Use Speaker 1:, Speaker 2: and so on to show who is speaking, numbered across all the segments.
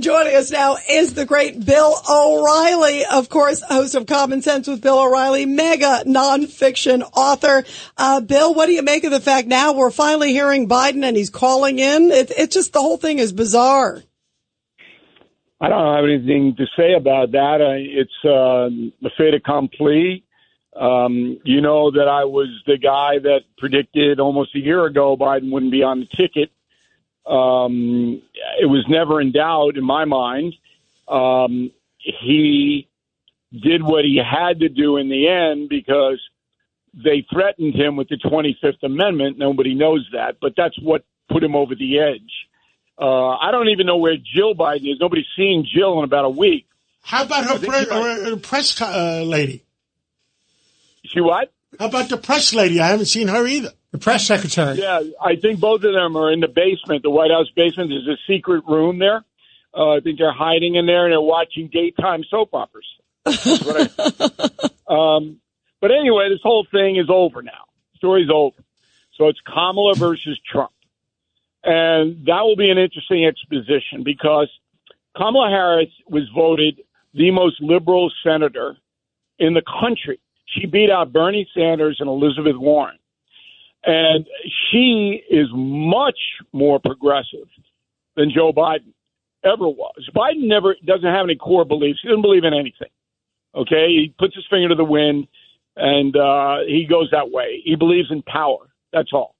Speaker 1: Joining us now is the great Bill O'Reilly, of course, host of Common Sense with Bill O'Reilly, mega nonfiction author. Bill, what do you make of the fact now we're finally hearing Biden and he's calling in? It's just the whole thing is bizarre.
Speaker 2: I don't have anything to say about that. It's a fait accompli. You know that I was the guy that predicted almost a year ago Biden wouldn't be on the ticket. It was never in doubt in my mind. He did what he had to do in the end because they threatened him with the 25th Amendment. Nobody knows that, but that's what put him over the edge. I don't even know where Jill Biden is. Nobody's seen Jill in about a week.
Speaker 3: How about her press lady?
Speaker 2: She what?
Speaker 3: How about the press lady? I haven't seen her either.
Speaker 4: The press secretary.
Speaker 2: Yeah, I think both of them are in the basement, the White House basement. There's a secret room there. I think they're hiding in there and they're watching daytime soap operas. That's what but anyway, this whole thing is over now. Story's over. So it's Kamala versus Trump. And that will be an interesting exposition because Kamala Harris was voted the most liberal senator in the country. She beat out Bernie Sanders and Elizabeth Warren. And she is much more progressive than Joe Biden ever was. Biden doesn't have any core beliefs. He doesn't believe in anything. Okay? He puts his finger to the wind, and he goes that way. He believes in power. That's all.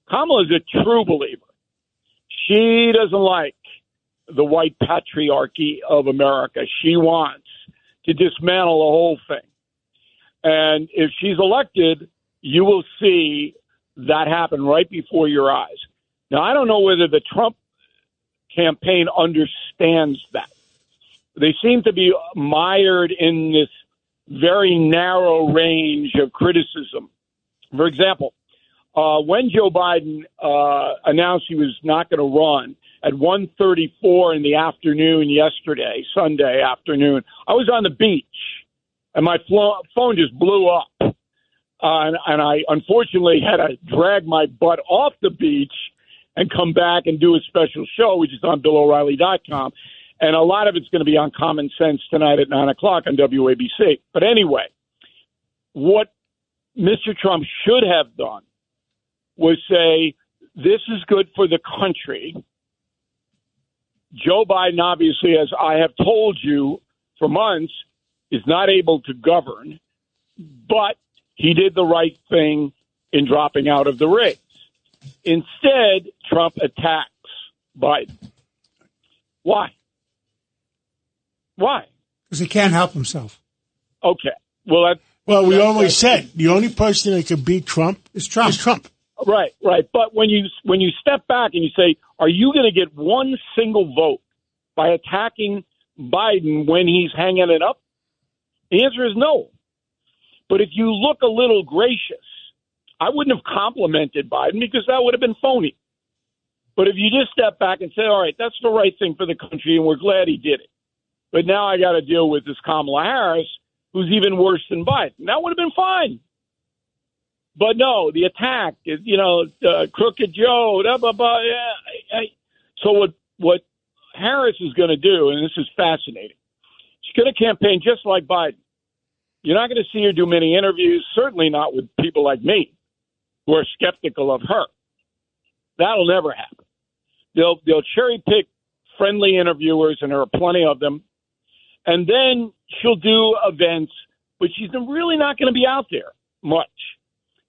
Speaker 2: Kamala is a true believer. She doesn't like the white patriarchy of America. She wants to dismantle the whole thing. And if she's elected, you will see that happen right before your eyes. Now, I don't know whether the Trump campaign understands that. They seem to be mired in this very narrow range of criticism. For example, when Joe Biden announced he was not going to run at 1:34 in the afternoon yesterday, Sunday afternoon, I was on the beach, and my phone just blew up. And I unfortunately had to drag my butt off the beach and come back and do a special show, which is on BillO'Reilly.com. And a lot of it's going to be on Common Sense tonight at 9 o'clock on WABC. But anyway, what Mr. Trump should have done was say, this is good for the country. Joe Biden, obviously, as I have told you for months, is not able to govern, but he did the right thing in dropping out of the race. Instead, Trump attacks Biden. Why? Why?
Speaker 4: Because he can't help himself.
Speaker 2: Okay. Well,
Speaker 3: we always said the only person that could beat Trump is Trump.
Speaker 2: Right. But when you step back and you say, are you going to get one single vote by attacking Biden when he's hanging it up? The answer is no. But if you look a little gracious, I wouldn't have complimented Biden because that would have been phony. But if you just step back and say, all right, that's the right thing for the country, and we're glad he did it. But now I got to deal with this Kamala Harris, who's even worse than Biden. That would have been fine. But no, the attack is, Crooked Joe, blah, blah, blah. Yeah. So what Harris is going to do, and this is fascinating, she's going to campaign just like Biden. You're not going to see her do many interviews, certainly not with people like me who are skeptical of her. That'll never happen. They'll cherry pick friendly interviewers, and there are plenty of them. And then she'll do events, but she's really not going to be out there much.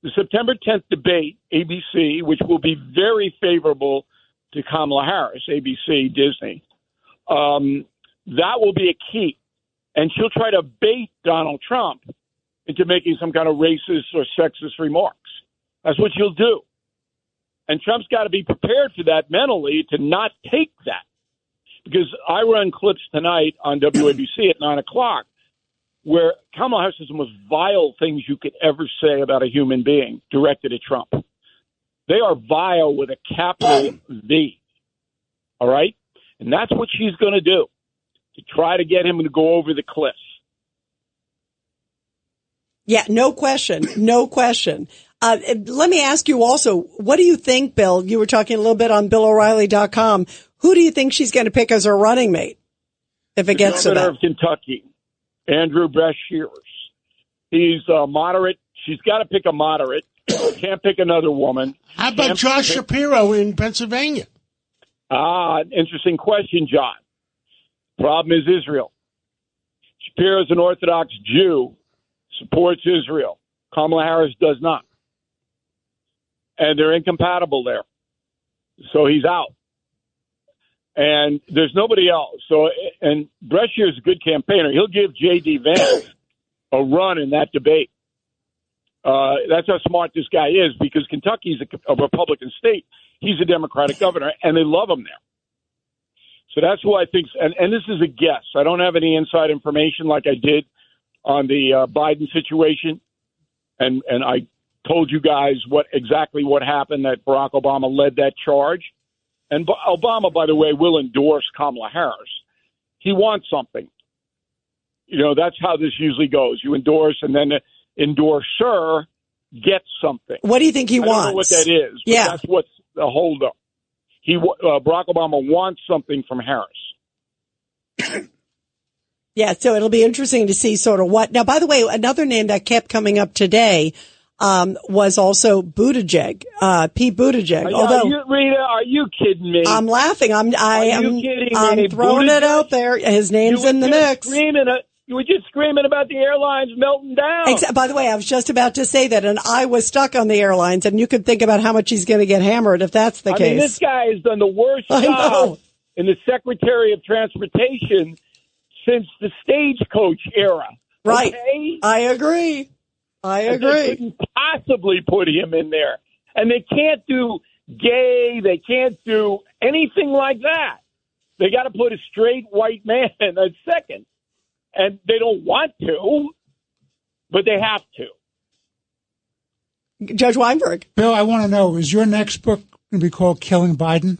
Speaker 2: The September 10th debate, ABC, which will be very favorable to Kamala Harris, ABC, Disney, that will be a key. And she'll try to bait Donald Trump into making some kind of racist or sexist remarks. That's what she'll do. And Trump's got to be prepared for that mentally to not take that. Because I run clips tonight on WABC at 9 o'clock where Kamala Harris says the most vile things you could ever say about a human being directed at Trump. They are vile with a capital V. All right? And that's what she's going to do, to try to get him to go over the cliff.
Speaker 1: Yeah, no question. No question. Let me ask you also, what do you think, Bill? You were talking a little bit on BillO'Reilly.com. Who do you think she's going to pick as her running mate if it gets to that?
Speaker 2: Governor of Kentucky, Andrew Brashears. He's a moderate. She's got to pick a moderate. Can't pick another woman.
Speaker 3: How about Josh Shapiro in Pennsylvania?
Speaker 2: Interesting question, John. Problem is Israel. Shapiro's an Orthodox Jew, supports Israel. Kamala Harris does not. And they're incompatible there. So he's out. And there's nobody else. So, and Brashear's a good campaigner. He'll give J.D. Vance a run in that debate. That's how smart this guy is, because Kentucky's a Republican state. He's a Democratic governor, and they love him there. So that's who I think. And this is a guess. I don't have any inside information like I did on the Biden situation. And I told you guys exactly what happened, that Barack Obama led that charge. And Obama, by the way, will endorse Kamala Harris. He wants something. You know, that's how this usually goes. You endorse, and then the endorser gets something.
Speaker 1: What do you think he wants?
Speaker 2: I don't know what that is, but that's what's the holdup. Barack Obama wants something from Harris.
Speaker 1: Yeah, so it'll be interesting to see sort of what. Now, by the way, another name that kept coming up today was also Buttigieg, Pete Buttigieg.
Speaker 2: Rita, are you kidding me?
Speaker 1: I'm laughing. I'm throwing it out there. His name's in the mix.
Speaker 2: You were just screaming about the airlines melting down.
Speaker 1: By the way, I was just about to say that, and I was stuck on the airlines, and you could think about how much he's going to get hammered if that's the case.
Speaker 2: I mean, this guy has done the worst job in the Secretary of Transportation since the stagecoach era.
Speaker 1: Right.
Speaker 2: Okay?
Speaker 1: I agree.
Speaker 2: They couldn't possibly put him in there. And they can't do gay. They can't do anything like that. They got to put a straight white man at second. And they don't want to, but they have
Speaker 1: to. Judge Weinberg.
Speaker 4: Bill, I want to know, is your next book going to be called Killing Biden?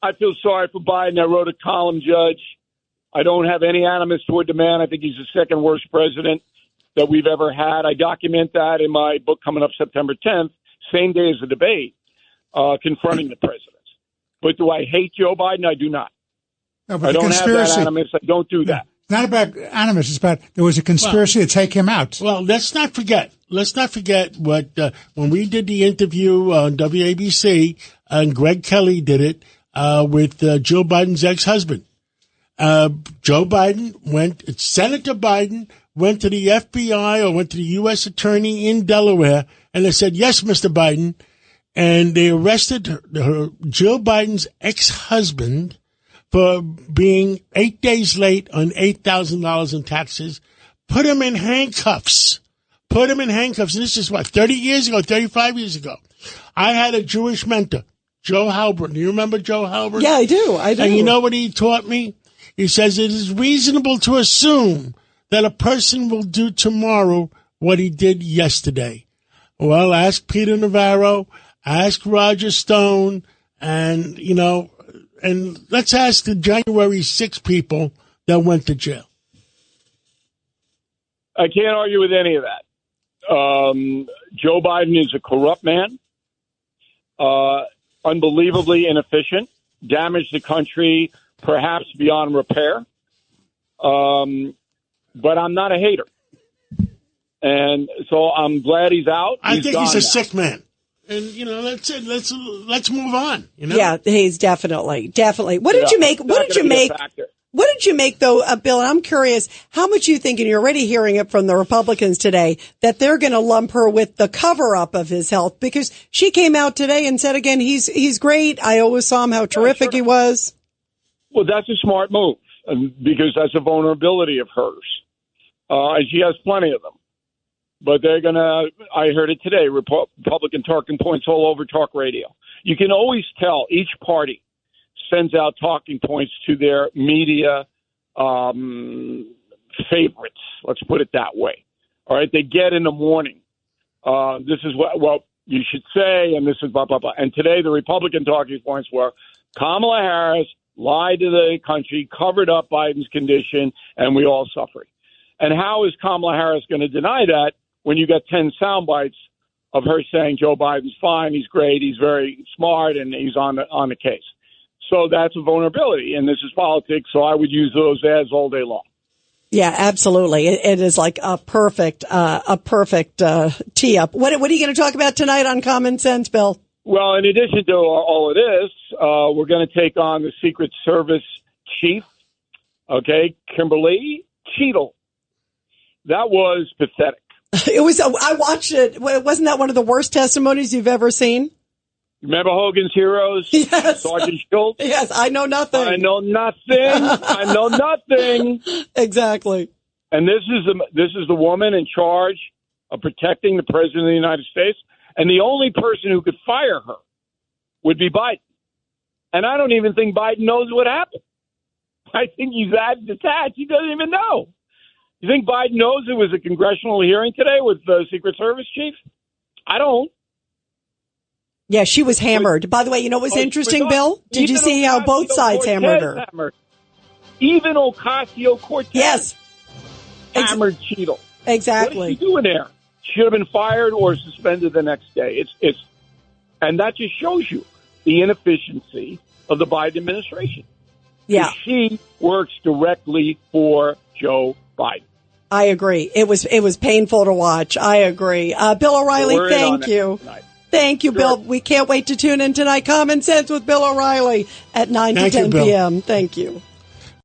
Speaker 2: I feel sorry for Biden. I wrote a column, Judge. I don't have any animus toward the man. I think he's the second worst president that we've ever had. I document that in my book coming up September 10th, same day as the debate, confronting the president. But do I hate Joe Biden? I do not.
Speaker 4: No, but
Speaker 2: I don't have that animus. I don't do that.
Speaker 4: It's not about animus. It's about there was a conspiracy to take him out.
Speaker 3: Well, let's not forget what when we did the interview on WABC, and Greg Kelly did it with Joe Biden's ex-husband. Senator Biden went to the FBI or went to the U.S. attorney in Delaware, and they said, yes, Mr. Biden. And they arrested Jill Biden's ex-husband for being 8 days late on $8,000 in taxes, put him in handcuffs. And this is 30 years ago, 35 years ago. I had a Jewish mentor, Joe Halbert. Do you remember Joe Halbert?
Speaker 1: Yeah, I do.
Speaker 3: And you know what he taught me? He says it is reasonable to assume that a person will do tomorrow what he did yesterday. Well, ask Peter Navarro, ask Roger Stone, and, and let's ask the January 6 people that went to jail.
Speaker 2: I can't argue with any of that. Joe Biden is a corrupt man, unbelievably inefficient, damaged the country perhaps beyond repair. But I'm not a hater. And so I'm glad he's out.
Speaker 3: I think he's a sick man. And, that's it. Let's move on.
Speaker 1: Yeah, he's definitely. What did you make? What did you make, though, Bill? And I'm curious how much you think, and you're already hearing it from the Republicans today, that they're going to lump her with the cover-up of his health, because she came out today and said again, he's great. I always saw him how terrific he was. Well,
Speaker 2: that's a smart move, because that's a vulnerability of hers. And she has plenty of them. But they're going to, I heard it today, Republican talking points all over talk radio. You can always tell each party sends out talking points to their media favorites. Let's put it that way. All right, they get in the morning. This is what you should say, and this is blah, blah, blah. And today the Republican talking points were Kamala Harris lied to the country, covered up Biden's condition, and we all suffering. And how is Kamala Harris going to deny that when you got 10 sound bites of her saying Joe Biden's fine, he's great, he's very smart, and he's on the case. So that's a vulnerability, and this is politics, so I would use those ads all day long.
Speaker 1: Yeah, absolutely. It is like a perfect tee up. What are you going to talk about tonight on Common Sense, Bill?
Speaker 2: Well, in addition to all of this, we're going to take on the Secret Service chief, okay, Kimberly Cheadle. That was pathetic.
Speaker 1: It was. I watched it. Wasn't that one of the worst testimonies you've ever seen?
Speaker 2: Remember Hogan's Heroes?
Speaker 1: Yes.
Speaker 2: Sergeant Schultz?
Speaker 1: Yes, I know nothing.
Speaker 2: I know nothing. I know nothing.
Speaker 1: Exactly.
Speaker 2: And this is the woman in charge of protecting the President of the United States. And the only person who could fire her would be Biden. And I don't even think Biden knows what happened. I think he's that detached. He doesn't even know. You think Biden knows it was a congressional hearing today with the Secret Service chief? I don't.
Speaker 1: Yeah, she was hammered. By the way, you know what was interesting, Bill? Did you see how both sides hammered her?
Speaker 2: Even Ocasio-Cortez
Speaker 1: yes.
Speaker 2: hammered Cheadle.
Speaker 1: Exactly.
Speaker 2: What is she doing there? She should have been fired or suspended the next day. And that just shows you the inefficiency of the Biden administration.
Speaker 1: Yeah.
Speaker 2: She works directly for Joe Biden.
Speaker 1: I agree. It was painful to watch. I agree. Bill O'Reilly, thank you. Thank you, sure. Bill. We can't wait to tune in tonight. Common Sense with Bill O'Reilly at 9 to 10 p.m. Thank you.